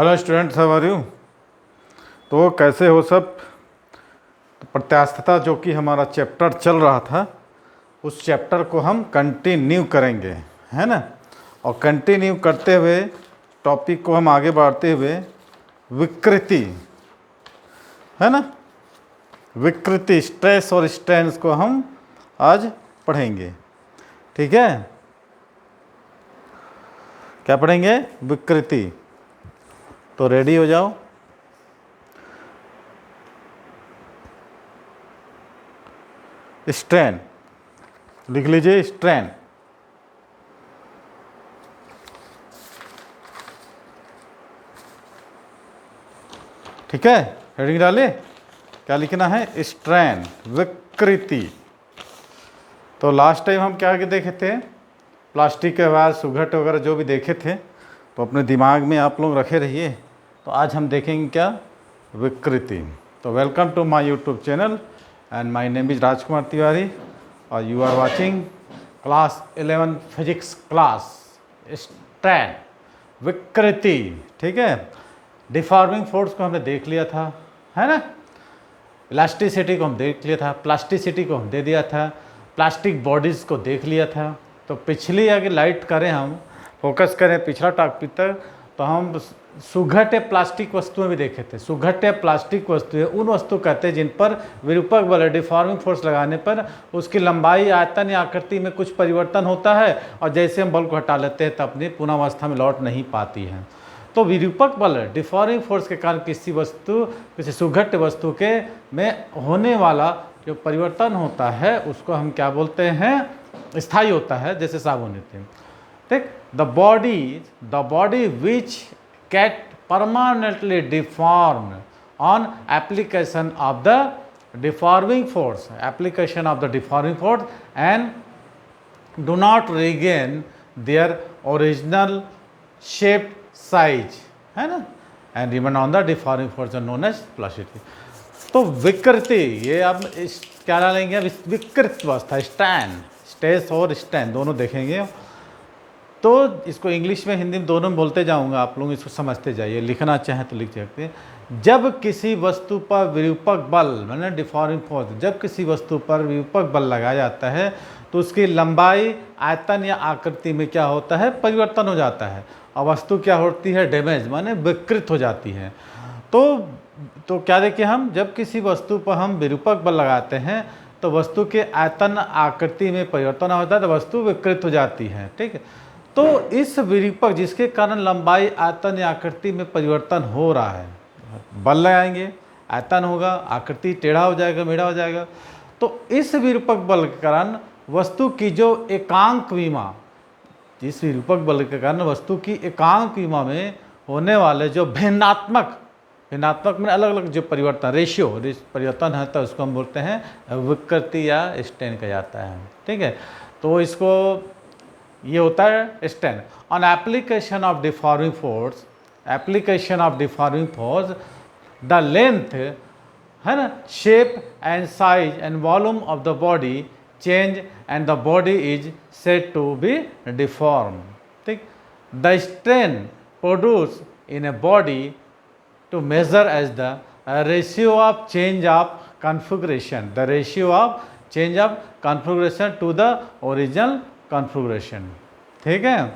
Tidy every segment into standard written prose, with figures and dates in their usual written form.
Hello students, how are you. तो कैसे हो सब। तो प्रत्यास्थता जो कि हमारा चैप्टर चल रहा था, उस चैप्टर को हम कंटिन्यू करेंगे, है ना। और कंटिन्यू करते हुए टॉपिक को हम आगे बढ़ाते हुए विकृति, है ना, विकृति, स्ट्रेस और स्ट्रेंस को हम आज पढ़ेंगे। ठीक है, क्या पढ़ेंगे? विकृति। तो रेडी हो जाओ। स्ट्रेन लिख लीजिए, स्ट्रेन। ठीक है, हेडिंग डाले, क्या लिखना है? स्ट्रेन, विकृति। तो लास्ट टाइम हम क्या देखे थे? प्लास्टिक के व्यवहार, सुघट वगैरह जो भी देखे थे, तो अपने दिमाग में आप लोग रखे रहिए। तो आज हम देखेंगे क्या? विकृति। तो welcome to my YouTube channel and my name is Rajkumar Tiwari और you are watching class 11 physics class. Strain, विकृति। ठीक है, डिफॉर्मिंग फोर्स को हमने देख लिया था, है ना। इलास्टिसिटी को हम देख लिया था, प्लास्टिसिटी को हम दे दिया था, प्लास्टिक बॉडीज़ को देख लिया था। तो पिछली अगर लाइट करें, हम फोकस करें पिछला टॉपिक तक, तो हम सुघट प्लास्टिक वस्तुएं भी देखे थे। सुघट प्लास्टिक वस्तुएं उन वस्तु कहते हैं जिन पर विरूपक बल, डिफॉर्मिंग फोर्स लगाने पर उसकी लंबाई, आयतन या आकृति में कुछ परिवर्तन होता है, और जैसे हम बल को हटा लेते हैं तो अपनी पुनःवस्था में लौट नहीं पाती है। तो विरूपक बल, डिफॉर्मिंग फोर्स के कारण किसी वस्तु, किसी सुघट वस्तु के में होने वाला जो परिवर्तन होता है उसको हम क्या बोलते हैं? स्थायी होता है, जैसे साबुन होते हैं। ठीक, the body which get permanently deformed on application of the deforming force, and do not regain their original shape, size, है ना, and remain on the deforming force known as plasticity. तो विकृति, ये अब क्या डालेंगे? अब विकृत अवस्था, स्ट्रेन, स्ट्रेस और स्ट्रेन दोनों देखेंगे। तो इसको इंग्लिश में, हिंदी में दोनों में बोलते जाऊंगा, आप लोग इसको समझते जाइए। लिखना चाहें तो लिख सकते हैं। जब किसी वस्तु पर विरूपक बल, मैंने डिफॉर्मिंग फोर्स, जब किसी वस्तु पर विरूपक बल लगाया जाता है तो उसकी लंबाई, आयतन या आकृति में क्या होता है? परिवर्तन हो जाता है, और वस्तु क्या होती है? डैमेज, माने विकृत हो जाती है। तो क्या देखें हम? जब किसी वस्तु पर हम विरूपक बल लगाते हैं तो वस्तु के आयतन, आकृति में परिवर्तन होता है, तो वस्तु विकृत हो जाती है। ठीक है, तो इस विरूपक जिसके कारण लंबाई, आयतन या आकृति में परिवर्तन हो रहा है, बल लगाएंगे, आयतन होगा, आकृति टेढ़ा हो जाएगा, मेढ़ा हो जाएगा। तो इस विरूपक बल के कारण वस्तु की जो एकांक विमा, जिस विरूपक बल के कारण वस्तु की एकांक विमा में होने वाले जो भिन्नात्मक में अलग अलग जो परिवर्तन, रेशियो परिवर्तन है, तो उसको हम बोलते हैं विकृति या स्ट्रेन कहा जाता है। ठीक है, तो इसको ये होता है strain. On application of deforming force, the length, है ना, shape and size and volume of the body change and the body is said to be deform. ठीक, the strain produce in a body to measure as the ratio of change of configuration, to the original configuration. ठीक है,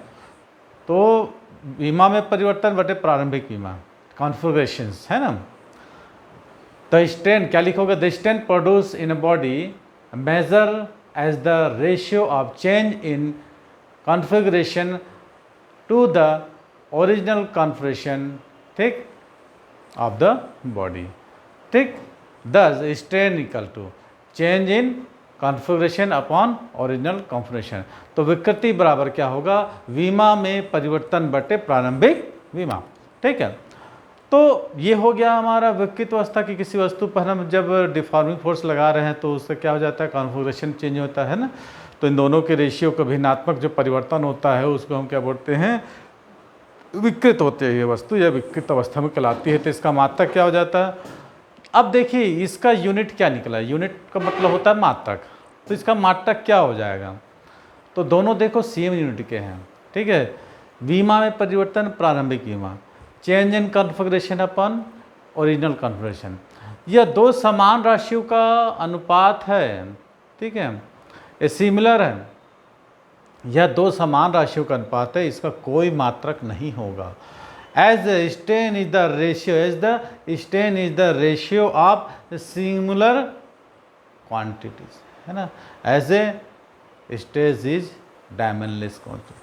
तो विमा में परिवर्तन बटे प्रारंभिक विमा, कॉन्फ़िगरेशंस, है ना। द स्ट्रेन क्या लिखोगे? The strain produce in a body measure as the ratio of change in configuration to the original configuration, ठीक, ऑफ द बॉडी। ठीक, thus strain equal to change in configuration upon original configuration. तो विकृति बराबर क्या होगा? विमा में परिवर्तन बटे प्रारंभिक विमा। ठीक है, तो ये हो गया हमारा विकृत अवस्था की किसी वस्तु पर हम जब डिफॉर्मिंग फोर्स लगा रहे हैं तो उससे क्या हो जाता है? कॉन्फ़िगरेशन चेंज होता है ना। तो इन दोनों के रेशियो का भिन्नात्मक जो परिवर्तन होता है उसको हम क्या बोलते हैं? विकृत होती है ये वस्तु, या विकृत अवस्था में कहलाती है। तो इसका मात्रक क्या हो जाता है? अब देखिए इसका यूनिट क्या निकला है? यूनिट का मतलब होता है मात्रक। तो इसका मात्रक क्या हो जाएगा? तो दोनों देखो सेम यूनिट के हैं। ठीक है, विमा में परिवर्तन प्रारंभिक विमा, change in configuration upon original configuration. यह दो समान राशियों का अनुपात है, ठीक है, ये सिमिलर है, यह दो समान राशियों का अनुपात है, इसका कोई मात्रक नहीं होगा। As the strain is the ratio, as the strain is the ratio of similar quantities, है ना, as a stress is dimensionless quantity.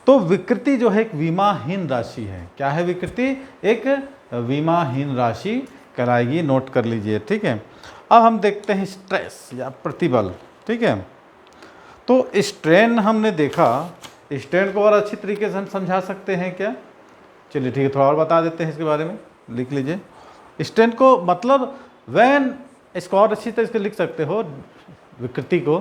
तो विकृति जो है एक विमाहीन राशि है। क्या है विकृति? एक विमाहीन राशि कराएगी, नोट कर लीजिए, ठीक है। अब हम देखते हैं स्ट्रेस या प्रतिबल, ठीक है। तो स्ट्रेन हमने देखा, स्ट्रेन को और अच्छी तरीके से हम समझा सकते हैं क्या? चलिए ठीक है, थोड़ा और बता देते हैं इसके बारे में, लिख लीजिए। स्ट्रेन को मतलब व्हेन, इसको और अच्छी तरह से लिख सकते हो विकृति को,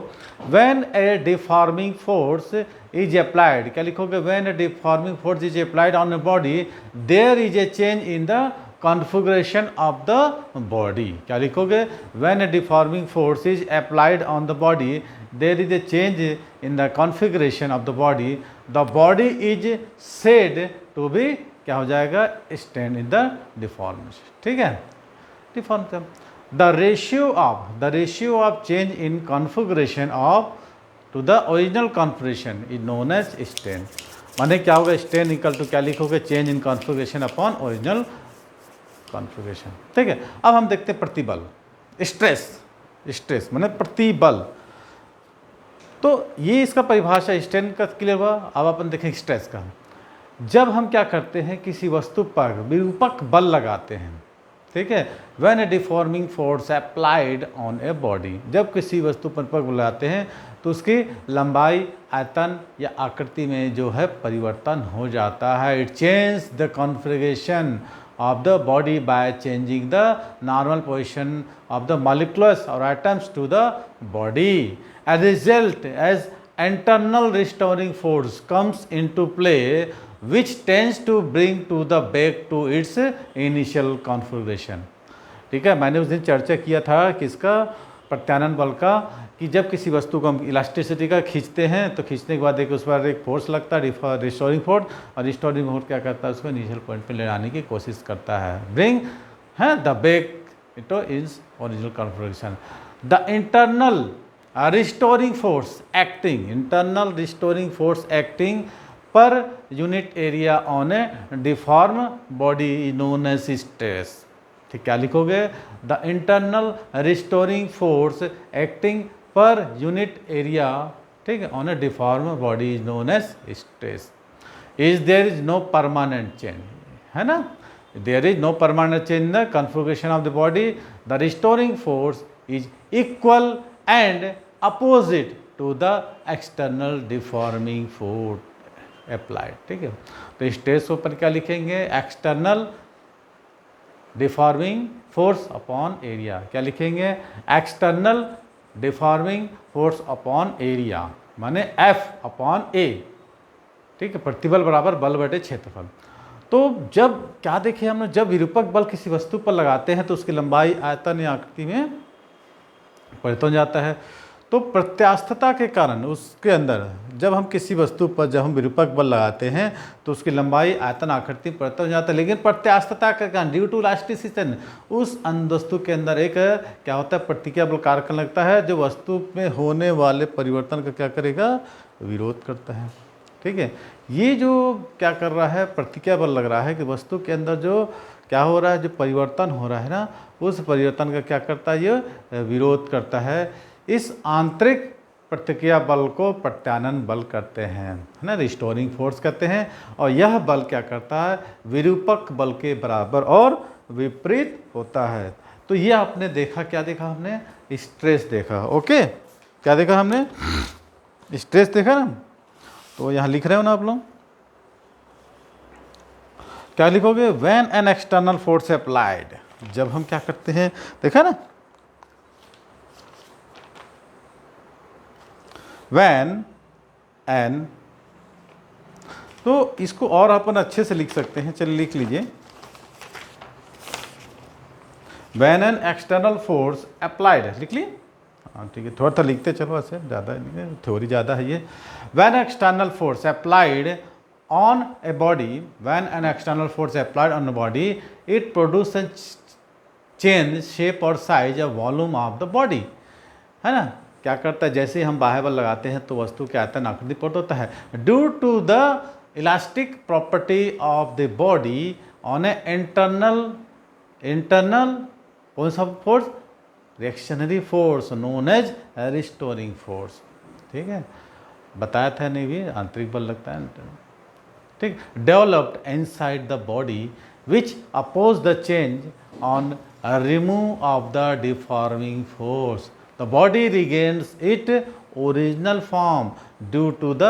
when a deforming force is applied. क्या लिखोगे? When a deforming force is applied on a body there is a change in the configuration of the body. क्या लिखोगे? When a deforming force is applied on the body there is a change in the configuration of the body is said to be, क्या हो जाएगा? Stand in the deformation, ठीक है, deformation. The ratio of change in configuration of to the original configuration is known as strain। माने क्या होगा? strain equal to क्या लिखोगे? Change in configuration upon original configuration, ठीक है। अब हम देखते हैं प्रतिबल, स्ट्रेस माने प्रतिबल। तो ये इसका परिभाषा स्ट्रेन का क्लियर हुआ। अब अपन देखें स्ट्रेस का। जब हम क्या करते हैं, किसी वस्तु पर विरूपक बल लगाते हैं, ठीक है, when a deforming force applied on a body, जब किसी वस्तु पर बल लगाते हैं तो उसकी लंबाई, आयतन या आकृति में जो है परिवर्तन हो जाता है। It change the configuration of the body by changing the normal position of the molecules और atoms to the body. As a result, as internal restoring force comes into play which tends to bring to the back to its initial configuration। ठीक है, मैंने उस दिन चर्चा किया था किसका? प्रत्यानन बल का, कि जब किसी वस्तु को हम इलास्टिसिटी का खींचते हैं तो खींचने के बाद एक उस पर एक फोर्स लगता है, रिस्टोरिंग फोर्स, और रिस्टोरिंग फोर्स क्या करता है? उसको इनिशियल पॉइंट पे ले आने की कोशिश करता है, ब्रिंग है the back into its original configuration. The internal restoring force acting, internal restoring force acting per unit area on a deform body known as stress. ठीक, क्या लिखोगे? The internal restoring force acting per unit area, ठीक है, on a deform body is known as stress. Is there is no permanent change, है ना, there is no permanent change in the configuration of the body, the restoring force is equal and opposite to the external deforming force applied. ठीक है, तो stress ऊपर क्या लिखेंगे? External deforming force upon area. क्या लिखेंगे? External deforming force upon area, माने F upon A. ठीक है, प्रतिबल बराबर बल बटे क्षेत्रफल। तो जब क्या देखे हमने, जब विरूपक बल किसी वस्तु पर लगाते हैं तो उसकी लंबाई, आयतन या आकृति में परिवर्तन हो जाता है। तो प्रत्यास्थता के कारण उसके अंदर जब हम किसी वस्तु पर जब हम विरूपक बल लगाते हैं तो उसकी लंबाई, आयतन, आकृति परिवर्तन हो जाता है। लेकिन प्रत्यास्थता के कारण, ड्यू टू इलास्टिसिटी, उस वस्तु के अंदर एक क्या होता है? प्रतिक्रिया बल कारक लगता है जो वस्तु में होने वाले परिवर्तन का क्या करेगा? विरोध करता है। ठीक है, ये जो क्या कर रहा है? प्रतिक्रिया बल लग रहा है कि वस्तु के अंदर जो क्या हो रहा है, जो परिवर्तन हो रहा है ना, उस परिवर्तन का क्या करता है? ये विरोध करता है। इस आंतरिक प्रतिक्रिया बल को प्रत्यानन बल कहते हैं, है ना, रिस्टोरिंग फोर्स कहते हैं। और यह बल क्या करता है? विरूपक बल के बराबर और विपरीत होता है। तो ये आपने देखा, क्या देखा हमने? स्ट्रेस देखा। ओके, क्या देखा हमने? स्ट्रेस देखा ना। तो यहाँ लिख रहे हो ना आप लोग, क्या लिखोगे? When an external force applied, जब हम क्या करते हैं, देखा ना, व्हेन एन, तो इसको और अपन अच्छे से लिख सकते हैं। चलिए लिख लीजिए, when an external force applied, लिख लिए। हाँ ठीक है, थोड़ा सा लिखते चलो, ऐसे ज़्यादा थ्योरी ज़्यादा है ये। When external force applied on a body, when an external force applied on the body, it produces change shape और size या volume of the body, है ना। क्या करता है, जैसे ही हम बाह्य बल लगाते हैं तो वस्तु के आयतन आकृति परिवर्तित होता है। Due to the elastic property of the body on a internal कौन सा force, reactionary force known as restoring force. ठीक है, बताया था नहीं भी, आंतरिक बल लगता है, ठीक। Developed inside the body which oppose the change on remove of the deforming force, the body regains it original form due to the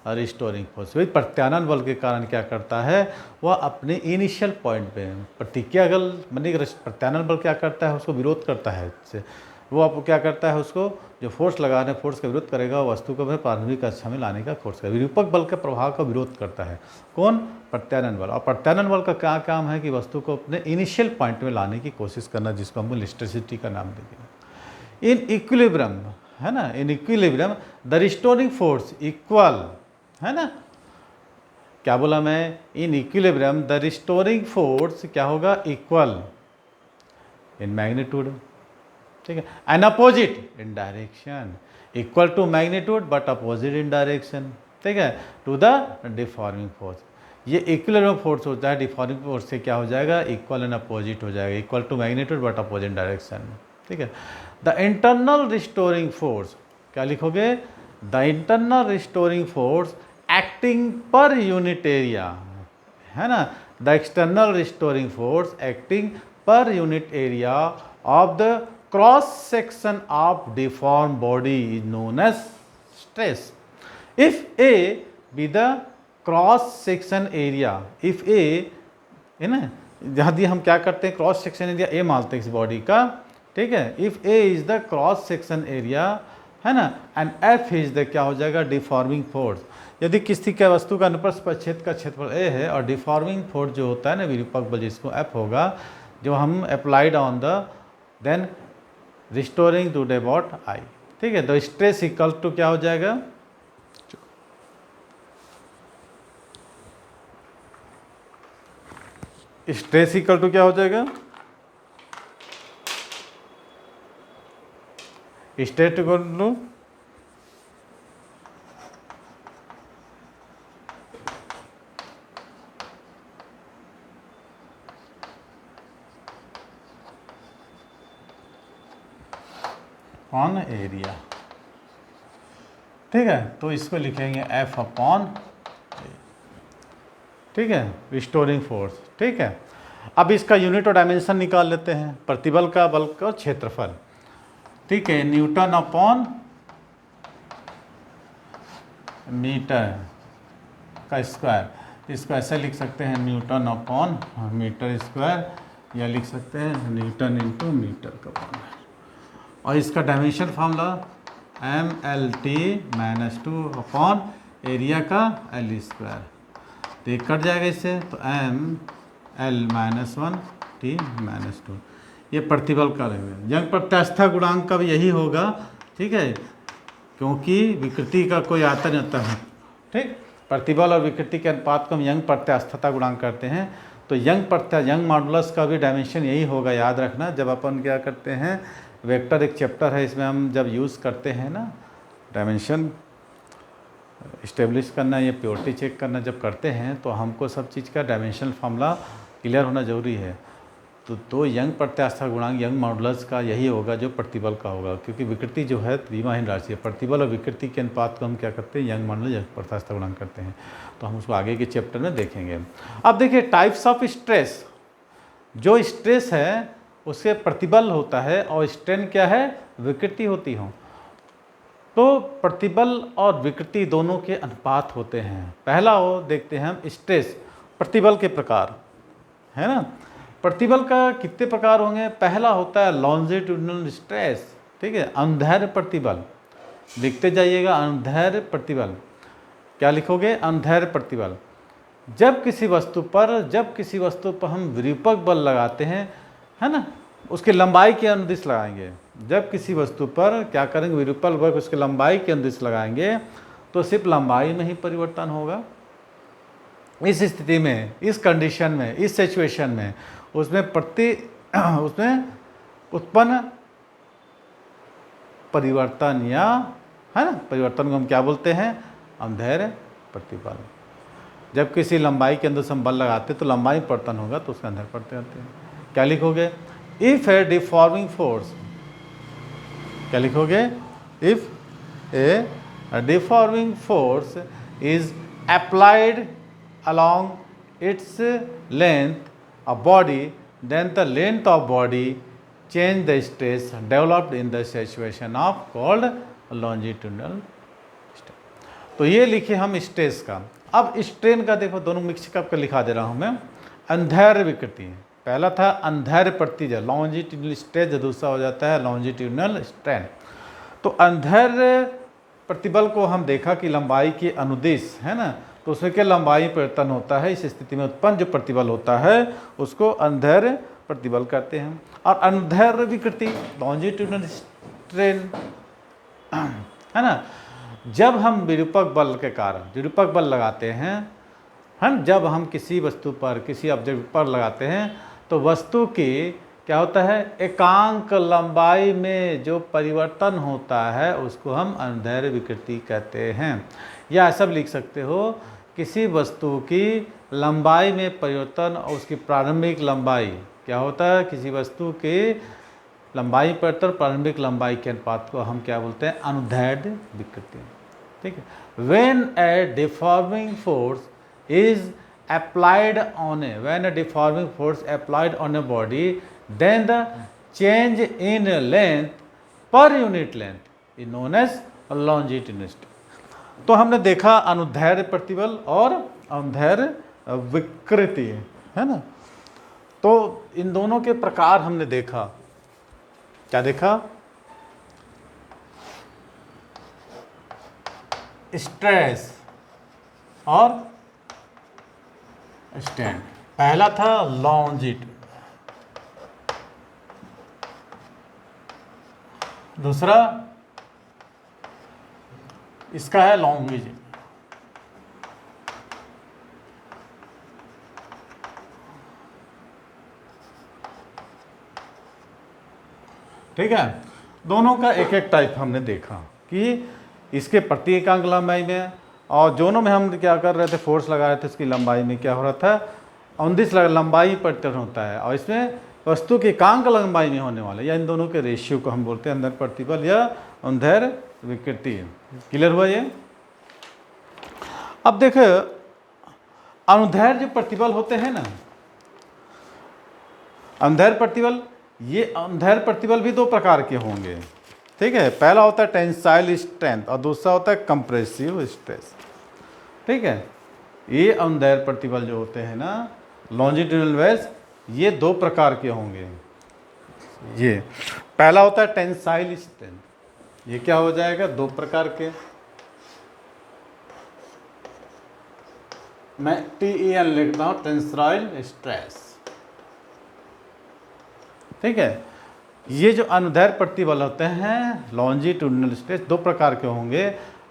restoring force. वही प्रत्यानन बल के कारण क्या करता है, वह अपने इनिशियल पॉइंट पे प्रतिक्रिया बल मानी प्रत्यानन बल क्या करता है, उसको विरोध करता है इससे। वो आपको क्या करता है, उसको जो फोर्स लगा रहे फोर्स का विरोध करेगा, वस्तु को प्रारंभिक अवस्था में लाने का फोर्स का विरूपक बल के प्रभाव का विरोध करता है। कौन, प्रत्यानन बल। और प्रत्यानन बल का क्या काम है कि वस्तु को अपने इनिशियल पॉइंट में लाने की कोशिश करना, जिसको हम इलास्टिसिटी का नाम देंगे। इन इक्विलिब्रियम, है ना, in equilibrium the restoring force equal, है ना, क्या बोला मैं, in equilibrium the restoring force क्या होगा, इक्वल इन मैग्नीट्यूड, ठीक है, and opposite in direction, equal to magnitude but opposite in direction, ठीक है, टू द डिफॉर्मिंग फोर्स। ये इक्विलिब्रियम फोर्स होता है, डिफॉर्मिंग फोर्स से क्या हो जाएगा, इक्वल एंड अपोजिट हो जाएगा, equal to magnitude but opposite direction, ठीक है। द इंटरनल रिस्टोरिंग फोर्स, क्या लिखोगे, the internal restoring force acting per unit area, है ना, the external restoring force acting per unit area of the cross section of deform body is known as stress. If A be the cross section area, if A, है ना, जहाँ दी हम क्या करते हैं, cross section area A मानते हैं इस बॉडी का, ठीक है। If A is the cross section area, है ना, एंड एफ इज द क्या हो जाएगा, डिफॉर्मिंग फोर्स। यदि किसी का वस्तु का अनुप्रस्थ परिच्छेद का क्षेत्रफल ए है और डिफॉर्मिंग फोर्स जो होता है ना, विरूपक बल जिसको एफ होगा, जो हम applied on the then restoring to about I, ठीक है। तो स्ट्रेस इक्वल टू क्या हो जाएगा, स्ट्रेस इक्वल टू क्या हो जाएगा, stress equal to on area, ठीक है। तो इसको लिखेंगे एफ अपॉन, ठीक है, रिस्टोरिंग फोर्स, ठीक है। अब इसका यूनिट और डायमेंशन निकाल लेते हैं, प्रतिबल का बल का क्षेत्रफल, ठीक है, न्यूटन अपॉन मीटर का स्क्वायर। इसको ऐसे लिख सकते हैं, न्यूटन अपॉन मीटर स्क्वायर, या लिख सकते हैं न्यूटन इंटू मीटर का पावर। और इसका dimension formula MLT -2 upon area का L स्क्वायर, तो ये कट जाएगा इससे, तो ML -1 T -2, ये प्रतिबल का रहेगा। यंग प्रत्यास्था गुणांक का भी यही होगा, ठीक है, क्योंकि विकृति का कोई आता नहीं होता है, ठीक। प्रतिबल और विकृति के अनुपात को हम यंग प्रत्यास्थता गुणांक करते हैं। तो यंग मॉडुलस का भी डायमेंशन यही होगा, याद रखना। जब अपन क्या करते हैं, वेक्टर एक चैप्टर है, इसमें हम जब यूज़ करते हैं ना, डायमेंशन इस्टेब्लिश करना या प्योरिटी चेक करना जब करते हैं, तो हमको सब चीज़ का डायमेंशन फार्मूला क्लियर होना ज़रूरी है। तो यंग प्रत्यास्था गुणांक यंग मॉडुलस का यही होगा जो प्रतिबल का होगा, क्योंकि विकृति जो है द्विमाहीन राशि है। प्रतिबल और विकृति के अनुपात को हम क्या करते हैं, यंग मॉडुलस यंग प्रत्यास्था गुणांक करते हैं। तो हम उसको आगे के चैप्टर में देखेंगे। अब देखिए टाइप्स ऑफ स्ट्रेस, जो स्ट्रेस है उससे प्रतिबल होता है और स्ट्रेन क्या है, विकृति होती हो। तो प्रतिबल और विकृति दोनों के अनुपात होते हैं। पहला वो देखते हैं हम स्ट्रेस, प्रतिबल के प्रकार, है ना। प्रतिबल का कितने प्रकार होंगे, पहला होता है लॉन्जिट्यूडिनल स्ट्रेस, ठीक है, अनुदैर्ध्य प्रतिबल, लिखते जाइएगा अनुदैर्ध्य प्रतिबल। क्या लिखोगे, अनुदैर्ध्य प्रतिबल। जब किसी वस्तु पर हम विरूपक बल लगाते हैं, है ना, उसकी लंबाई के अनुदिश लगाएंगे। जब किसी वस्तु पर क्या करेंगे, विरूपक बल उसकी लंबाई के अनुदिश लगाएंगे, तो सिर्फ लंबाई में ही परिवर्तन होगा, इस स्थिति में, इस कंडीशन में, इस सिचुएशन में उसमें उसमें उत्पन्न परिवर्तन, या है ना, परिवर्तन को हम क्या बोलते हैं, अंधेर प्रतिबल। जब किसी लंबाई के अंदर से हम बल लगाते तो लंबाई परिवर्तन होगा तो उसके अंदर पड़ते रहते हैं। क्या लिखोगे, इफ ए डिफॉर्मिंग फोर्स, क्या लिखोगे, if A deforming force is applied along its length of body, then the length of body change the stress developed in the situation of called longitudinal strain। तो ये लिखे हम stress का। अब strain का देखो, दोनों मिक्स करके लिखा दे रहा हूँ मैं। अंधैर्य विकृति, पहला था अंधैर्य प्रतिजय लॉन्जिट्यूडनल स्ट्रेस, दूसरा हो जाता है लॉन्जिट्यूडनल स्ट्रेन। तो अंधैर्य प्रतिबल को हम देखा कि लंबाई के अनुदिश, है ना, तो उसमें क्या लंबाई परिवर्तन होता है, इस स्थिति में उत्पन्न जो प्रतिबल होता है उसको अंधैर्य प्रतिबल कहते हैं। और अंधैर्य विकृति लॉन्जिट्यूडनल स्ट्रेन, है ना, जब हम विरूपक बल के कारण विरूपक बल लगाते हैं, है ना, जब हम किसी वस्तु पर, किसी ऑब्जेक्ट पर लगाते हैं तो वस्तु की क्या होता है, एकांक लंबाई में जो परिवर्तन होता है उसको हम अंधैर्य विकृति कहते हैं। या ऐसा भी लिख सकते हो, किसी वस्तु की लंबाई में परिवर्तन और उसकी प्रारंभिक लंबाई क्या होता है, किसी वस्तु की लंबाई परिवर्तन प्रारंभिक लंबाई के अनुपात को हम क्या बोलते हैं, अनुदैर्ध्य विकृति। ठीक है। When a deforming force is applied on a, when a deforming force applied on a body, then the change in length per unit length is known as longitudinal strain। तो हमने देखा अनुदैर्ध्य प्रतिबल और अनुदैर्ध्य विकृति, है ना। तो इन दोनों के प्रकार हमने देखा। क्या देखा, स्ट्रेस और स्ट्रेन। पहला था लॉन्जिट्यूड, दूसरा इसका है लॉन्गिट्यूड। ठीक है, दोनों का एक एक टाइप हमने देखा कि इसके प्रति एकांक लंबाई में, और दोनों में हम क्या कर रहे थे, फोर्स लगा रहे थे, इसकी लंबाई में क्या हो रहा था, अनुदिश लंबाई परिवर्तन होता है, और इसमें वस्तु की एकांक लंबाई में होने वाला, या इन दोनों के रेशियो को हम बोलते हैं अंधैर्य प्रतिबल या अंधैर्य विकृति। क्लियर हुआ ये। अब देखो अनुदैर्ध्य जो प्रतिबल होते हैं ना, अंधैर्य प्रतिबल, ये अंधैर्य प्रतिबल भी दो प्रकार के होंगे। ठीक है, पहला होता है टेंसाइल स्ट्रेंथ और दूसरा होता है कंप्रेसिव स्ट्रेस। ठीक है, ये अंधैर्य प्रतिबल जो होते हैं ना, लॉन्जिट्यूडनल वेज, ये दो प्रकार के होंगे। ये पहला होता है टेंसाइल स्ट्रेंथ, ये क्या हो जाएगा, दो प्रकार के, मैं TEN लिखता हूँ, टेंसाइल स्ट्रेस। ठीक है, ये जो अनुदैर्ध्य प्रतिबल होते हैं लॉन्जिट्यूडनल स्ट्रेस दो प्रकार के होंगे।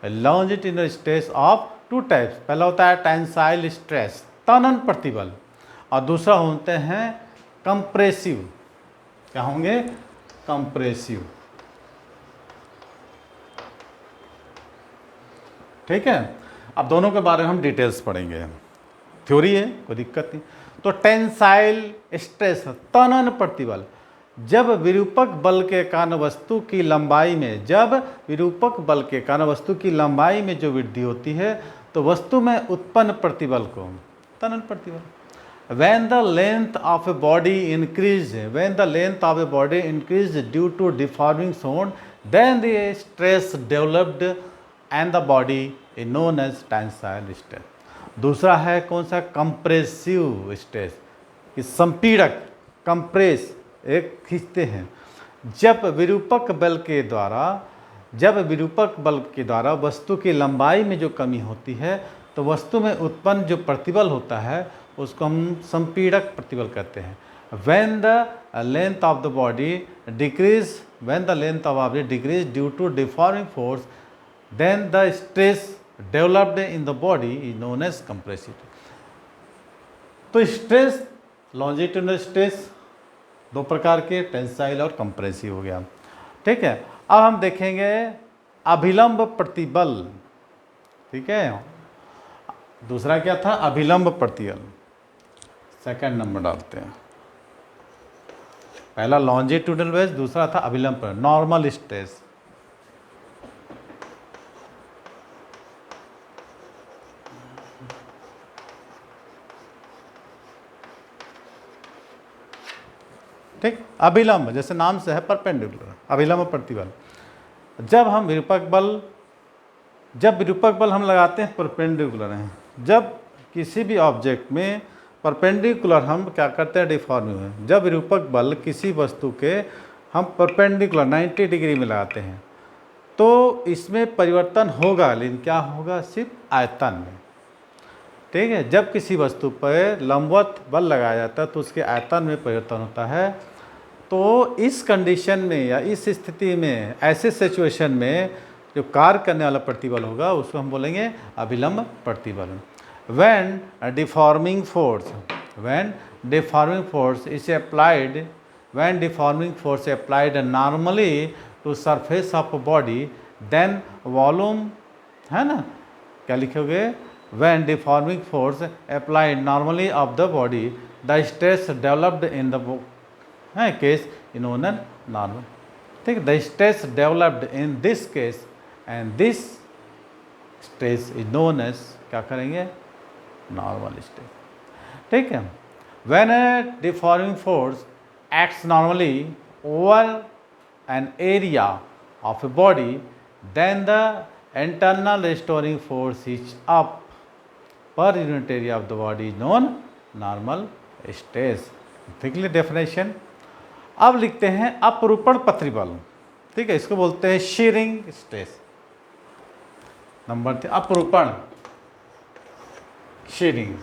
Longitudinal stress of two types, पहला होता है टेंसाइल स्ट्रेस तनन प्रतिबल, और दूसरा होते हैं कंप्रेसिव। क्या होंगे, कंप्रेसिव। ठीक है, अब दोनों के बारे में हम डिटेल्स पढ़ेंगे, थ्योरी है, कोई दिक्कत नहीं। तो टेंसाइल स्ट्रेस तनन प्रतिबल, जब विरूपक बल के कारण वस्तु की लंबाई में, जब विरूपक बल के कारण वस्तु की लंबाई में जो वृद्धि होती है तो वस्तु में उत्पन्न प्रतिबल को तनन प्रतिबल। When the length of a body increase, when the length of a body increase due to deforming zone, then the stress developed and the body is known as tensile stress। दूसरा है कौन सा, कंप्रेसिव स्ट्रेस, कि संपीड़क, compress, एक खींचते हैं। जब विरूपक बल के द्वारा वस्तु की लंबाई में जो कमी होती है तो वस्तु में उत्पन्न जो प्रतिबल होता है उसको हम संपीड़क प्रतिबल कहते हैं। When the length of the body decrease, when the length of object decrease due to deforming force, then the stress developed in the body is known as compressive। तो स्ट्रेस, लॉन्जिट्यूडनल स्ट्रेस दो प्रकार के, tensile और compressive हो गया। ठीक है, अब हम देखेंगे अभिलंब प्रतिबल। ठीक है, दूसरा क्या था? अभिलंब प्रतिबल। सेकंड नंबर डालते हैं। पहला लॉन्जिट्यूडनल वेज, दूसरा था अभिलंब पर नॉर्मल स्ट्रेस। ठीक, अभिलंब जैसे नाम से है परपेंडिकुलर, अभिलंब प्रतिबल। जब विरूपक बल हम लगाते हैं परपेंडिकुलर हैं, जब किसी भी ऑब्जेक्ट में परपेंडिकुलर हम क्या करते हैं? डिफॉर्मिंग है। जब विरूपक बल किसी वस्तु के हम परपेंडिकुलर 90 डिग्री में लगाते हैं तो इसमें परिवर्तन होगा, लेकिन क्या होगा? सिर्फ आयतन में। ठीक है, जब किसी वस्तु पर लंबवत बल लगाया जाता है तो उसके आयतन में परिवर्तन होता है। तो इस कंडीशन में या इस स्थिति में, ऐसे सिचुएशन में जो कार्य करने वाला प्रतिबल होगा उसको हम बोलेंगे अभिलंब प्रतिबल। when deforming force is applied, when deforming force applied normally to surface of body, then volume, है ना, क्या लिखोगे? when deforming force applied normally of the body, the stress developed in the case in known normal. ठीक, the stress developed in this case and this stress is known as, क्या करेंगे? Normal stress. ठीक है, when a deforming force acts normally over an area of a body, then the internal restoring force is up per unit area of the body known normal stress. ठीक, definition. अब लिखते हैं अपरूपण प्रतिबल। ठीक है, इसको बोलते हैं शीयरिंग स्ट्रेस। नंबर 3 अपरूपण, शीयरिंग।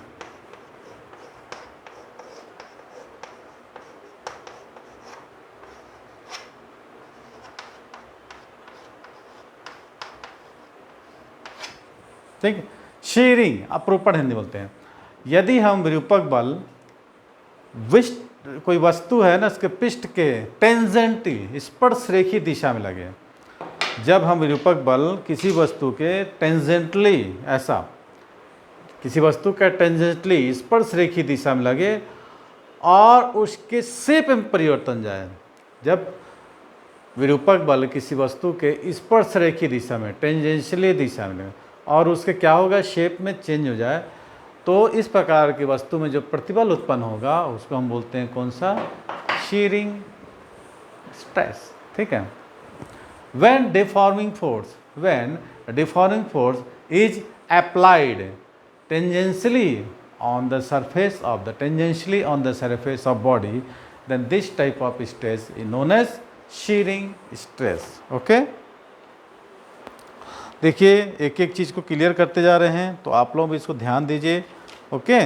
ठीक, शीयरिंग अपरूपण हिंदी बोलते हैं। यदि हम विरूपक बल कोई वस्तु है ना, उसके पृष्ठ के टेंजेंटली स्पर्श रेखी दिशा में लगे, जब हम विरूपक बल किसी वस्तु के टेंजेंटली, ऐसा किसी वस्तु का टेंजेंटली स्पर्श रेखी दिशा में लगे और उसके शेप में परिवर्तन जाए, जब विरूपक बल किसी वस्तु के स्पर्श रेखी दिशा में, टेंजेंशियली दिशा में और उसके क्या होगा? शेप में चेंज हो जाए, तो इस प्रकार की वस्तु में जो प्रतिबल उत्पन्न होगा उसको हम बोलते हैं कौन सा? Shearing stress. ठीक है, when deforming force is applied tangentially on the surface of body, then this type of stress is known as shearing stress. Okay, देखिए एक एक चीज़ को क्लियर करते जा रहे हैं, तो आप लोग भी इसको ध्यान दीजिए। ओके,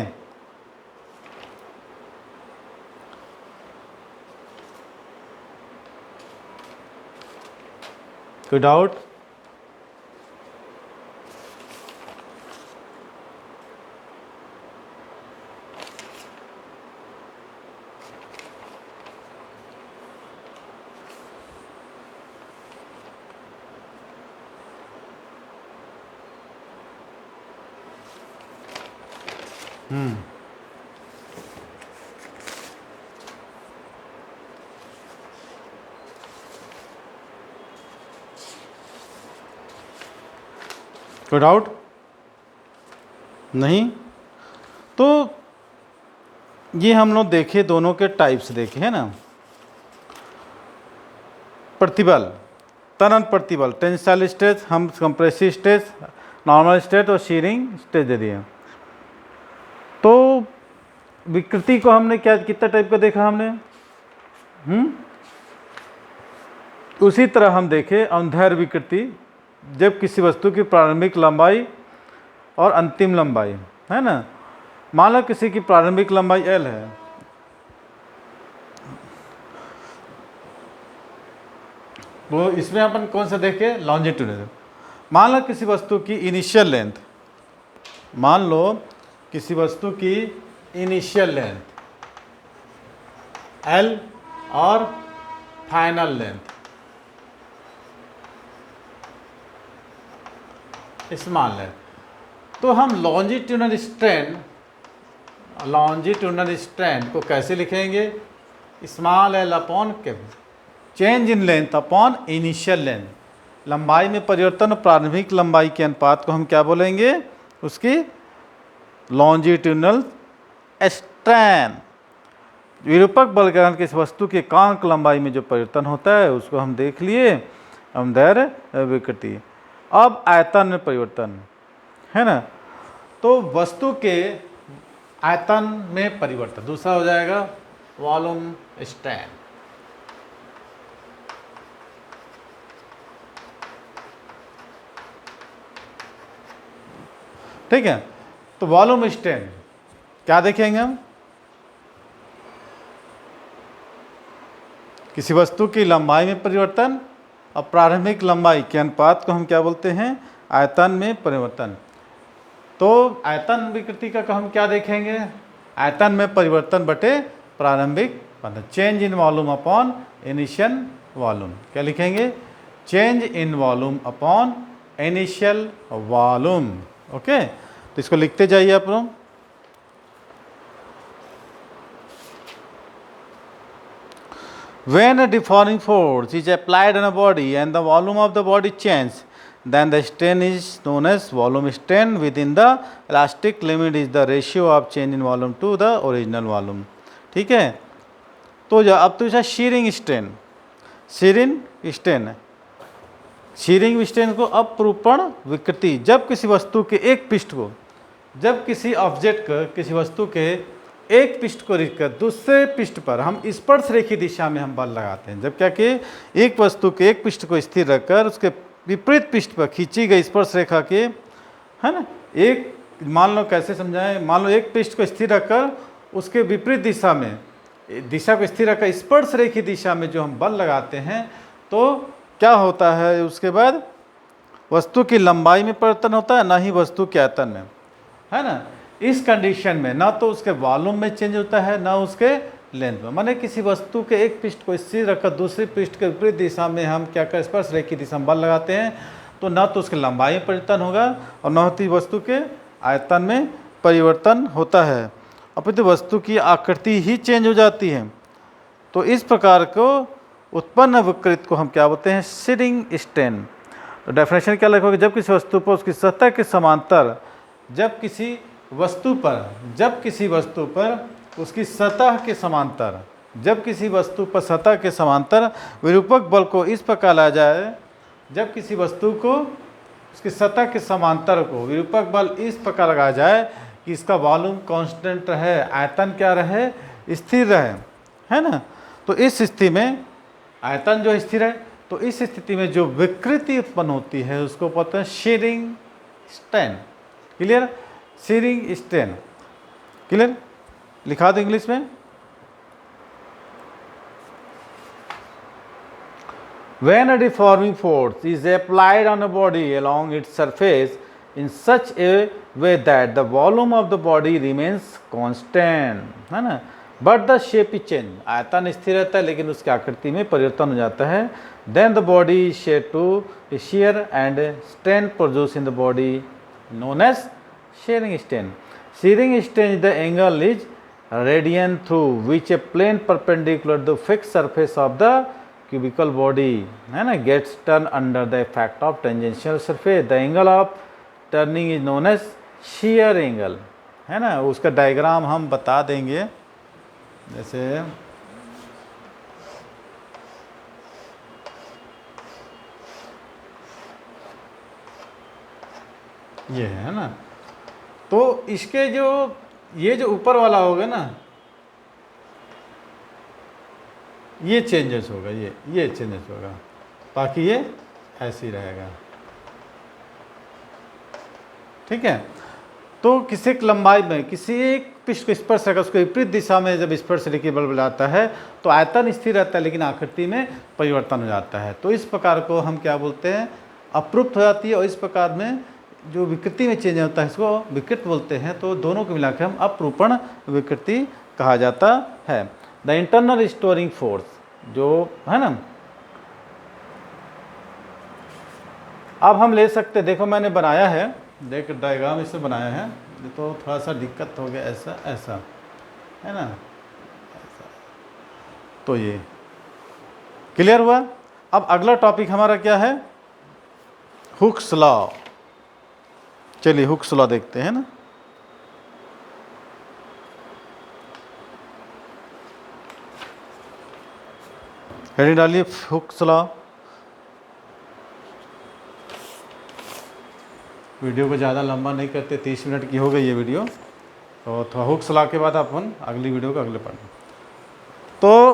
कोई डाउट? कोई डाउट नहीं? तो ये हम लोग देखे, दोनों के टाइप्स देखे हैं ना। प्रतिबल, तनन प्रतिबल, टेंसाइल स्ट्रेस, हम कंप्रेसिव स्ट्रेस, नॉर्मल स्ट्रेस और शीयरिंग स्ट्रेस दे दिए। तो विकृति को हमने क्या, कितना टाइप का देखा हमने? उसी तरह हम देखे अनुदैर्ध्य विकृति, जब किसी वस्तु की प्रारंभिक लंबाई और अंतिम लंबाई, है ना, मान लो किसी की प्रारंभिक लंबाई L है, वो इसमें अपन कौन सा देखे? लॉन्जिट्यूडनल। मान लो किसी वस्तु की इनिशियल लेंथ, मान लो किसी वस्तु की इनिशियल लेंथ L और फाइनल लेंथ स्मॉल लेंथ। तो हम लॉन्जिट्यूडनल स्ट्रैंड को कैसे लिखेंगे? Small L upon capital change in length upon initial length. लंबाई में परिवर्तन और प्रारंभिक लंबाई के अनुपात को हम क्या बोलेंगे? उसकी लॉन्जिट्यूडनल स्ट्रैंड। विरूपक बल ग्रहण किसी वस्तु के एकांक लंबाई में जो परिवर्तन होता है उसको हम देख लिए, हम दैर्घ्य विकृति। अब आयतन में परिवर्तन है ना, तो वस्तु के आयतन में परिवर्तन दूसरा हो जाएगा वॉल्यूम स्ट्रेन। ठीक है, तो वॉल्यूम स्ट्रेन क्या देखेंगे हम? किसी वस्तु की लंबाई में परिवर्तन और प्रारंभिक लंबाई के अनुपात को हम क्या बोलते हैं? आयतन में परिवर्तन। तो आयतन विकृति का हम क्या देखेंगे? आयतन में परिवर्तन बटे प्रारंभिक परिवर्तन, change in volume upon initial volume. क्या लिखेंगे? Change in volume upon initial volume. Okay, तो इसको लिखते जाइए आप लोग। When a deforming force is applied on a body and the volume of the body changes, then the strain is known as volume strain. Within the elastic limit is the ratio of change in volume to the original volume. ठीक है, तो अब तो जैसा शीरिंग strain, शीरिंग strain को अपरूपण विकृति। जब किसी वस्तु के एक पृष्ठ को, जब किसी ऑब्जेक्ट को, किसी वस्तु के एक पृष्ठ को रखकर दूसरे पृष्ठ पर हम स्पर्श रेखी दिशा में हम बल लगाते हैं। जब क्या कि एक वस्तु के एक पृष्ठ को स्थिर रखकर उसके विपरीत पृष्ठ पर खींची गई स्पर्श रेखा के, है ना, एक मान लो कैसे समझाएं, मान लो एक पृष्ठ को स्थिर रखकर उसके विपरीत दिशा में, दिशा को स्थिर रखकर स्पर्श रेखी दिशा में जो हम बल लगाते हैं, तो क्या होता है? उसके बाद वस्तु की लंबाई में परिवर्तन होता है, ना ही वस्तु के आयतन में, है ना। इस कंडीशन में ना तो उसके वॉल्यूम में चेंज होता है, ना उसके लेंथ में। माने किसी वस्तु के एक पृष्ठ को स्थिर रखकर दूसरी पृष्ठ के विपरीत दिशा में हम क्या कर स्पर्श रेखी दिशा में बल लगाते हैं, तो ना तो उसके लंबाई में परिवर्तन होगा और न ही वस्तु के आयतन में परिवर्तन होता है, अपितु वस्तु की आकृति ही चेंज हो जाती है। तो इस प्रकार को उत्पन्न विकृत को हम क्या बोलते हैं? Shearing strain. तो डेफिनेशन क्या लिखोगे? जब किसी वस्तु पर उसकी सतह के समांतर, जब किसी वस्तु पर उसकी सतह के समांतर, जब किसी वस्तु पर सतह के समांतर विरूपक बल को इस प्रकार लाया जाए, जब किसी वस्तु को उसकी सतह के समांतर को विरूपक बल इस प्रकार लगाया जाए कि इसका वॉल्यूम कांस्टेंट रहे, आयतन क्या रहे? स्थिर रहे, है ना। तो इस स्थिति में आयतन जो स्थिर है, तो इस स्थिति में जो विकृति उत्पन्न होती है उसको बोलते हैं shearing strain. Clear? Shearing strain clear? लिखा दो इंग्लिश में। When a deforming force is applied on a body along its surface in such a way that the volume of the body remains constant, है ना, but the shape is change, आयतन स्थिर रहता है लेकिन उसकी आकृति में परिवर्तन हो जाता है, then the body is said to shear and strain produced in the body known as shearing strain. Shearing strain is the angle is radian through which a plane perpendicular to the fixed surface of the cubical body, है ना, gets turned under the effect of tangential surface. The angle of turning is known as shear angle, है ना। उसका diagram हम बता देंगे, जैसे ये है ना। तो इसके जो ये जो ऊपर वाला होगा ना, ये चेंजेस होगा, ये चेंजेस होगा, बाकी ये ऐसे ही रहेगा। ठीक है, तो किसी एक लंबाई में किसी एक पृष्ठ को स्पर्श करके उसको विपरीत दिशा में जब स्पर्श रेखी बल बनाता है तो आयतन स्थिर रहता है लेकिन आकृति में परिवर्तन हो जाता है। तो इस प्रकार को हम क्या बोलते हैं? अपरूप्त हो जाती है। और इस प्रकार में जो विकृति में चेंज होता है इसको विकृत बोलते हैं। तो दोनों को मिलाकर हम अपरूपण विकृति कहा जाता है। द इंटरनल स्टोरिंग फोर्स जो है ना, अब हम ले सकते, देखो मैंने बनाया है, देख डायग्राम इससे बनाया है, तो थोड़ा सा दिक्कत हो गया, ऐसा ऐसा है ना, ऐसा। तो ये क्लियर हुआ। अब अगला टॉपिक हमारा क्या है, हुक्स लॉ। चलिए हुक्स लॉ देखते हैं ना। हेडिंग डालिए हुक्स लॉ। वीडियो को ज़्यादा लंबा नहीं करते, 30 मिनट की हो गई ये वीडियो, तो थोड़ा हुक्स लॉ के बाद अपन अगली वीडियो को अगले पढ़ें। तो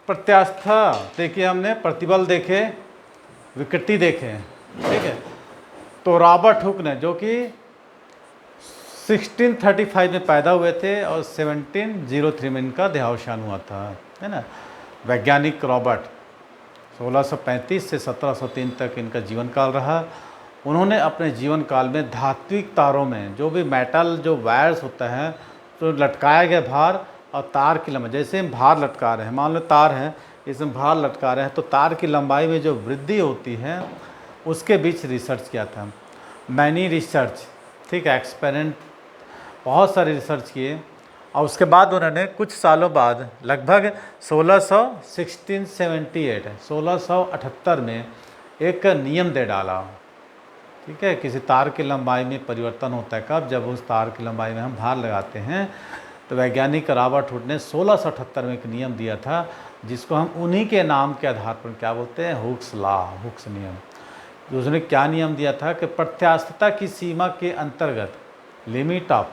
प्रत्यास्था देखिए, हमने प्रतिबल देखे, विकृति देखे, ठीक है। तो रॉबर्ट हुक ने, जो कि 1635 में पैदा हुए थे और 1703 में इनका देहावसान हुआ था, है ना। वैज्ञानिक रॉबर्ट 1635 से 1703 तक इनका जीवन काल रहा। उन्होंने अपने जीवन काल में धात्विक तारों में जो भी मेटल जो वायर्स होता है, तो लटकाया गया भार और तार की लंबाई, जैसे हम भार लटका रहे हैं, मान लो तार है, इसमें भार लटका रहे हैं, तो तार की लंबाई में जो वृद्धि होती है उसके बीच रिसर्च किया था। मैनी रिसर्च, ठीक है, एक्सपेरिमेंट, बहुत सारे रिसर्च किए। और उसके बाद उन्होंने कुछ सालों बाद, लगभग 1678 में एक नियम दे डाला, ठीक है। किसी तार की लंबाई में परिवर्तन होता है कब, जब उस तार की लंबाई में हम भार लगाते हैं। तो वैज्ञानिक रॉबर्ट हुक ने 1678 में एक नियम दिया था, जिसको हम उन्हीं के नाम के आधार पर क्या बोलते हैं, हुक्स लॉ, हुक्स नियम। उसने क्या नियम दिया था कि प्रत्यास्थता की सीमा के अंतर्गत, लिमिट ऑफ,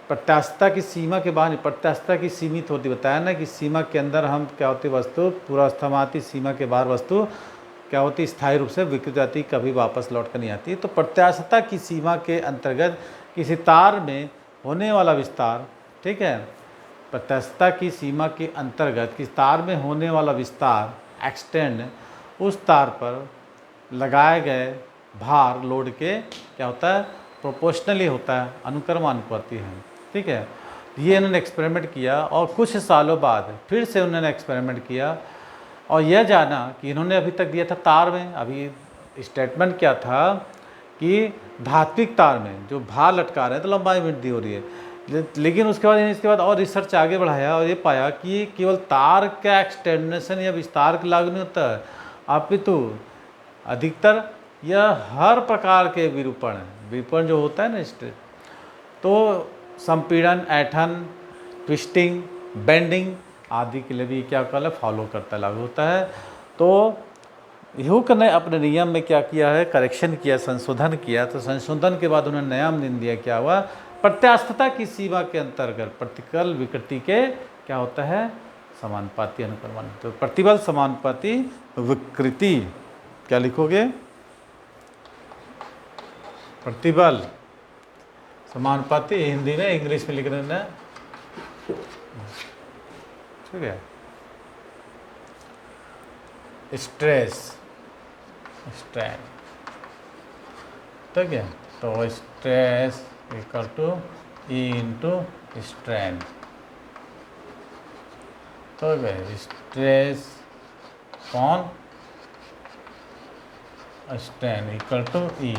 प्रत्यास्थता की सीमा के बाहर, प्रत्यास्थता की सीमित होती, बताया ना कि सीमा के अंदर हम क्या होती वस्तु पूर्वावस्था, सीमा के बाहर वस्तु क्या होती, स्थायी रूप से विकृत जाती, कभी वापस लौट कर नहीं आती। तो प्रत्यास्थता की सीमा के अंतर्गत किसी तार में होने वाला विस्तार, ठीक है, प्रत्यास्थता की सीमा के अंतर्गत किसी तार में होने वाला विस्तार, एक्सटेंड, उस तार पर लगाए गए भार लोड के क्या होता है, प्रोपोर्शनली होता है, अनुक्रमानुपाती है, ठीक है। ये इन्होंने एक्सपेरिमेंट किया और कुछ सालों बाद फिर से उन्होंने एक्सपेरिमेंट किया और यह जाना कि इन्होंने अभी तक दिया था तार में, अभी स्टेटमेंट क्या था कि धात्विक तार में जो भार लटका रहे हैं तो लंबाई वृद्धि हो रही है। लेकिन उसके बाद और रिसर्च आगे बढ़ाया और ये पाया कि केवल तार का एक्सटेंडेशन या विस्तार का लागू नहीं होता है, अपितु अधिकतर यह हर प्रकार के विरूपण जो होता है ना, तो संपीड़न, ऐंठन, ट्विस्टिंग, बेंडिंग आदि के लिए भी क्या कल फॉलो करता, लागू होता है। तो हुक ने अपने नियम में क्या किया है, करेक्शन किया, संशोधन किया। तो संशोधन के बाद उन्होंने नया नियम दिया, क्या हुआ, प्रत्यास्थता की सीमा के अंतर्गत प्रतिकल विकृति के क्या होता है, समानुपाती अनुक्रमण। तो प्रतिबल समानुपाती विकृति, क्या लिखोगे, प्रतिबल समानुपाती, हिंदी में, इंग्लिश में लिख देना, ठीक है। स्ट्रेस, स्ट्रेन, ठीक है। तो stress equal to E into strain, तो स्ट्रेस कौन, स्ट्रेन इक्वल टू ई।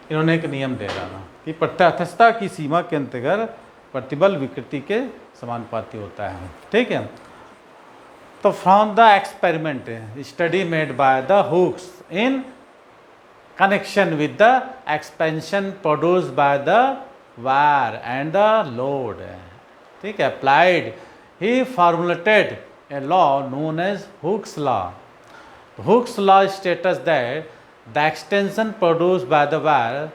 इन्होंने एक नियम दे डाला कि प्रत्यास्थता की सीमा के अंतर्गत प्रतिबल विकृति के समानुपाती होता है, ठीक है। तो from the experiment study made by the Hooke's in connection with the expansion produced by the wire and the load, ठीक है, applied, he formulated a law known as Hooke's law. Hooke's law states that the extension produced by the wire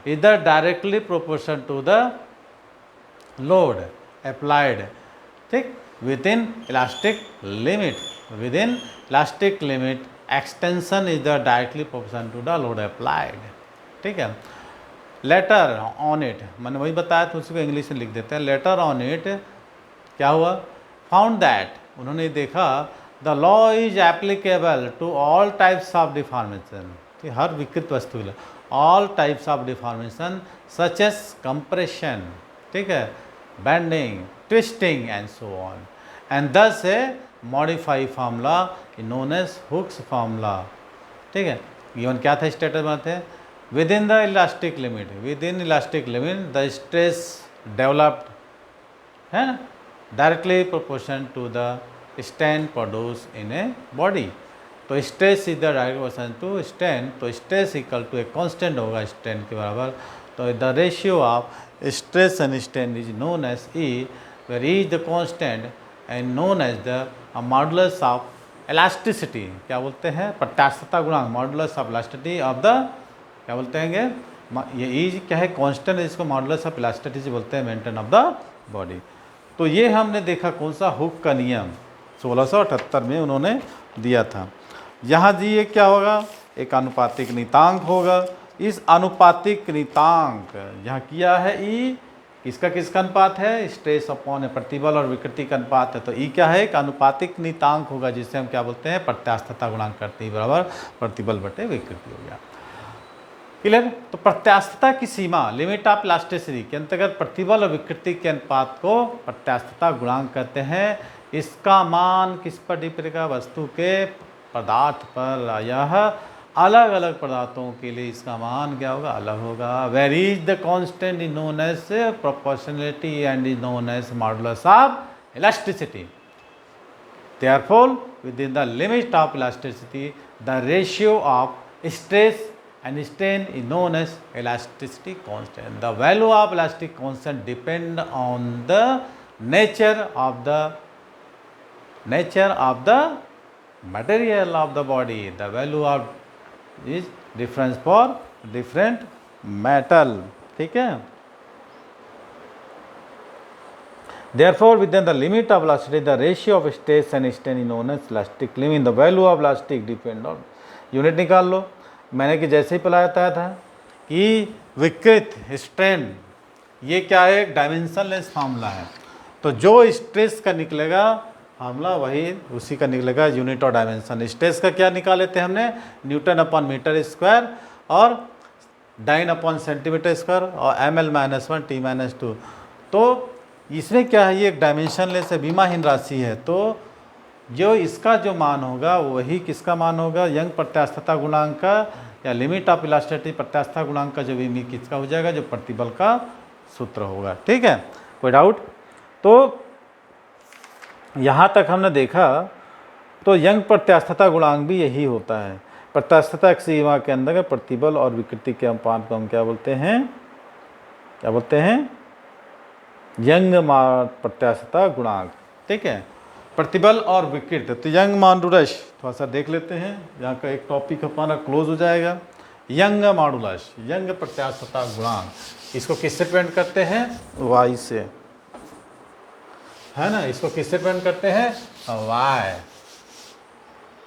is directly proportional to the load applied, ठीक, within elastic limit extension is the directly proportional to the load applied, ठीक है। Later on it, मैंने वही बताया तो उसको English में लिख देते हैं। लेटर ऑन इट क्या हुआ, फाउंड दैट, उन्होंने देखा the law is applicable to all types of deformation, ठीक, हर विकृत वस्तु के लिए, all types of deformation such as compression, ठीक है, bending, twisting and so on, and this a modify formula known as Hooke's formula, ठीक है। गिवन क्या था, स्टेटस बनाते हैं, within the elastic limit, within elastic limit the stress developed है ना directly proportion to the strain produce in a body. तो stress is the direct proportion to strain, तो stress equal to a constant होगा strain के बराबर। तो the ratio of stress and strain is known as E, where E is the constant and known as the modulus of elasticity, क्या बोलते हैं, प्रत्यास्थता गुणांक, modulus of elasticity of the, क्या बोलते हैं, ये ई क्या है, कांस्टेंट है, जिसको मॉडुलस ऑफ इलास्टिसिटी बोलते हैं, मेंटेन ऑफ द बॉडी। तो ये हमने देखा कौन सा, हुक का नियम 1678 में उन्होंने दिया था। यहाँ जी ये क्या होगा, एक आनुपातिक नियतांक होगा। इस आनुपातिक नियतांक यहाँ किया है ई, किसका किसका अनुपात है, स्ट्रेस अपॉन प्रतिबल और विकृति का अनुपात है। तो ई क्या है, एक आनुपातिक नियतांक होगा, जिसे हम क्या बोलते हैं, प्रत्यास्थता गुणांक करते ही बराबर प्रतिबल बटे विकृति हो गया। क्लियर। तो प्रत्यास्थता की सीमा, लिमिट ऑफ इलास्टिसिटी के अंतर्गत प्रतिबल और विकृति के अनुपात को प्रत्यास्थता गुणांक कहते हैं। इसका मान किस पर डिपेंड करेगा, वस्तु के पदार्थ पर। यह अलग अलग पदार्थों के लिए इसका मान क्या होगा, अलग होगा। Where is the constant is known as proportionality and is known as modulus of elasticity. Therefore within the limit of elasticity the ratio of stress and strain is known as elasticity constant. The value of elastic constant depend on the nature of the material of the body. The value of is difference for different metal, ठीक है। Therefore, within the limit of elasticity, the ratio of stress and strain is known as elastic limit. The value of elastic depend on, unit निकाल लो। मैंने कि जैसे ही बताया था कि विकृत स्ट्रेन ये क्या है, एक डायमेंशनलेस फार्मूला है। तो जो स्ट्रेस का निकलेगा फार्मूला वही उसी का निकलेगा यूनिट और डायमेंशन। स्ट्रेस का क्या निकाल लेते हैं हमने, न्यूटन अपॉन मीटर स्क्वायर और डाइन अपॉन सेंटीमीटर स्क्वायर और ml-1 t-2। तो इसमें क्या है, ये एक डायमेंशनलेस है, विमाहीन राशि है। तो जो इसका जो मान होगा वही किसका मान होगा, यंग प्रत्यास्थता गुणांक का या लिमिट ऑफ इलास्टिसिटी प्रत्यास्थता गुणांक का जो भी किसका हो जाएगा, जो प्रतिबल का सूत्र होगा, ठीक है। कोई डाउट। तो यहाँ तक हमने देखा तो यंग प्रत्यास्थता गुणांक भी यही होता है। प्रत्यास्थता की सीमा के अंदर प्रतिबल और विकृति के अनुपात को हम क्या बोलते हैं, क्या बोलते हैं, यंग प्रत्यास्थता गुणांक, ठीक है। प्रतिबल और विकृति, तो यंग मॉडुलस थोड़ा सा देख लेते हैं, यहाँ का एक टॉपिक हमारा क्लोज हो जाएगा। यंग मॉडुलस, यंग प्रत्यास्थता गुणांक, इसको किससे डिपेंड करते हैं, वाई से, है ना। इसको किससे डिपेंड करते हैं, वाई।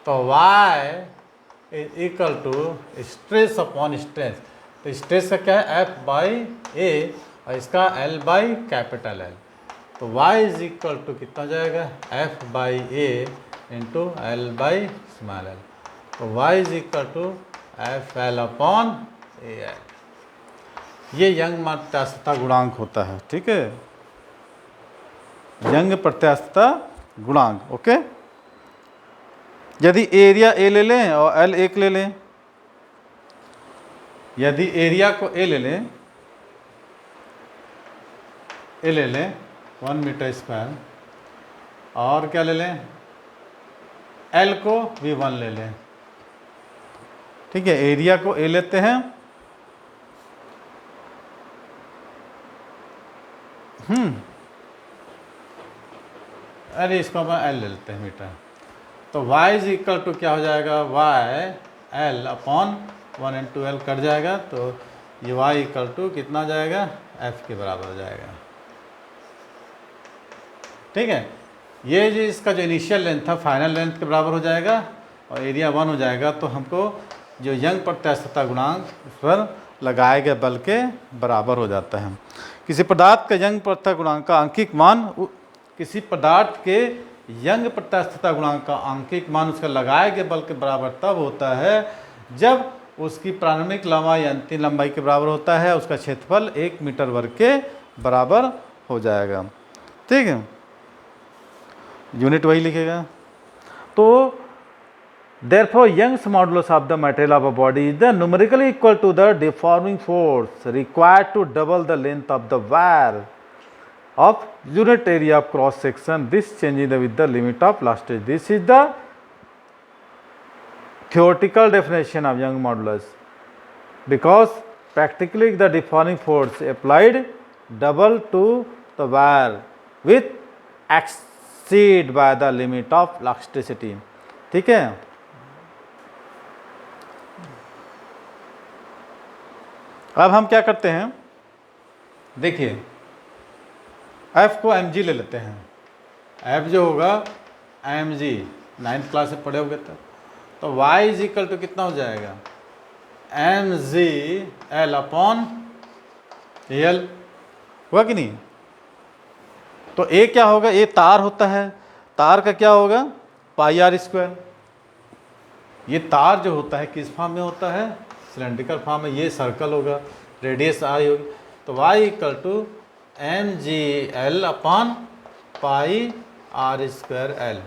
तो Y is equal to stress upon stress. तो स्ट्रेस का क्या है, F/A और इसका L/L। तो y इज इक्वल टू कितना हो जाएगा, F/A इंटू L/l। तो y is equal to FL upon AL। ये यंग प्रत्यास्थता गुणांक होता है, ठीक है, यंग प्रत्यास्थता गुणांक। ओके। यदि एरिया A ले लें और L 1 ले लें, यदि एरिया को A ले लें, A ले लें 1 मीटर स्क्वायर, और क्या ले लें, L को भी 1 ले लें, ठीक है। एरिया को A लेते हैं, अरे इसको हम L ले लेते हैं मीटर। तो y इज इक्वल टू क्या हो जाएगा, y L upon 1 into L cut जाएगा। तो ये y इक्वल टू कितना हो जाएगा, F के बराबर हो जाएगा, ठीक है। ये जो इसका जो इनिशियल लेंथ था फाइनल लेंथ के बराबर हो जाएगा और एरिया 1 हो जाएगा। तो हमको जो यंग प्रत्यास्थता गुणांक उस पर लगाए गए बल के बराबर हो जाता है। किसी पदार्थ का यंग प्रत्यास्थता गुणांक का आंकिक मान किसी पदार्थ के यंग प्रत्यास्थता गुणांक का आंकिक मान उसका लगाए गए बल के बराबर तब होता है जब उसकी प्रारंभिक लंबाई अंतिम लंबाई के बराबर होता है, उसका क्षेत्रफल 1 मीटर वर्ग के बराबर हो जाएगा। ठीक है, यूनिट वही लिखेगा। तो therefore Young's modulus of the material of a body is the numerically equal to the deforming force required to double the length of the wire of unit area of cross section, this changing with the limit of elasticity. This is the theoretical definition of Young modulus, because practically the deforming force applied double to the wire with exceed by the limit of elasticity. ठीक है, अब हम क्या करते हैं, देखिए F को mg ले लेते हैं। F जो होगा mg, 9th क्लास से पढ़े होगे तो y इज इक्वल टू कितना हो जाएगा, mg l अपॉन l, हुआ कि नहीं। तो A क्या होगा, A तार होता है, तार का क्या होगा पाई आर स्क्वायर। ये तार जो होता है किस फॉर्म में होता है, सिलेंड्रिकल फॉर्म में, ये सर्कल होगा, रेडियस आई होगी, तो y equal to mg l upon pi R square L.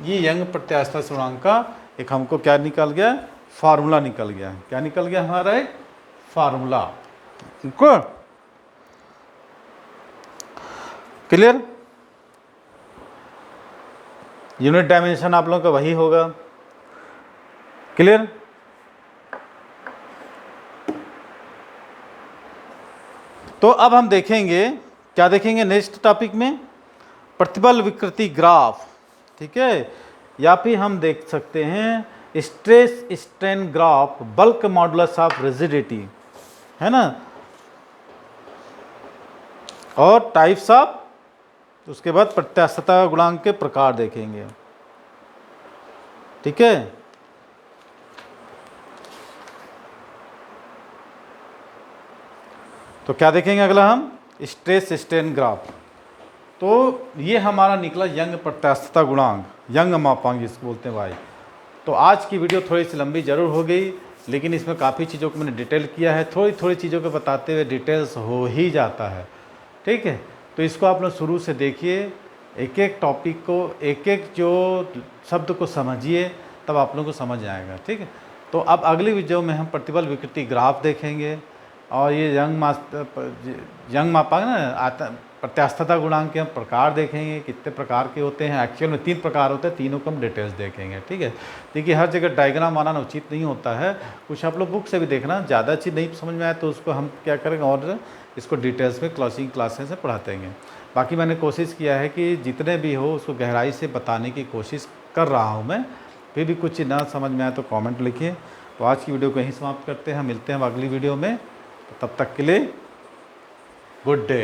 ये यंग प्रत्यास्थता गुणांक का एक हमको क्या निकल गया, फार्मूला निकल गया। क्या निकल गया हमारा, एक फार्मूला। क्लियर, यूनिट डायमेंशन आप लोगों का वही होगा। क्लियर, तो अब हम देखेंगे, क्या देखेंगे नेक्स्ट टॉपिक में, प्रतिबल विकृति ग्राफ। ठीक है, या फिर हम देख सकते हैं stress strain graph, bulk modulus of rigidity, है ना, और टाइप्स ऑफ, उसके बाद प्रत्यास्थता गुणांक के प्रकार देखेंगे। ठीक है, तो क्या देखेंगे अगला हम, स्ट्रेस स्ट्रेन ग्राफ। तो ये हमारा निकला यंग प्रत्यास्थता गुणांक, यंग मापांक जिसको बोलते हैं भाई। तो आज की वीडियो थोड़ी सी लंबी जरूर हो गई, लेकिन इसमें काफ़ी चीज़ों को मैंने डिटेल किया है, थोड़ी थोड़ी चीज़ों को बताते हुए डिटेल्स हो ही जाता है। ठीक है, तो इसको आप लोग शुरू से देखिए, एक एक टॉपिक को, एक एक जो शब्द को समझिए, तब आप लोगों को समझ आएगा। ठीक है, तो अब अगली वीडियो में हम प्रतिबल विकृति ग्राफ देखेंगे, और ये यंग मापांक ना प्रत्यास्थता गुणांक के हम प्रकार देखेंगे, कितने प्रकार के होते हैं। एक्चुअल में 3 प्रकार होते हैं, तीनों को हम डिटेल्स देखेंगे। ठीक है, देखिए हर जगह डायग्राम बनाना उचित नहीं होता है, कुछ आप लोग बुक से भी देखना, ज़्यादा चीज़ नहीं समझ में आए तो उसको हम क्या करेंगे और इसको डिटेल्स में क्लासेस से पढ़ाते हैं। बाकी मैंने कोशिश किया है कि जितने भी हो उसको गहराई से बताने की कोशिश कर रहा हूँ मैं, फिर भी कुछ ना समझ में आए तो कमेंट लिखिए। तो आज की वीडियो को यहीं समाप्त करते हैं, मिलते हैं अगली वीडियो में, तब तक के लिए गुड डे।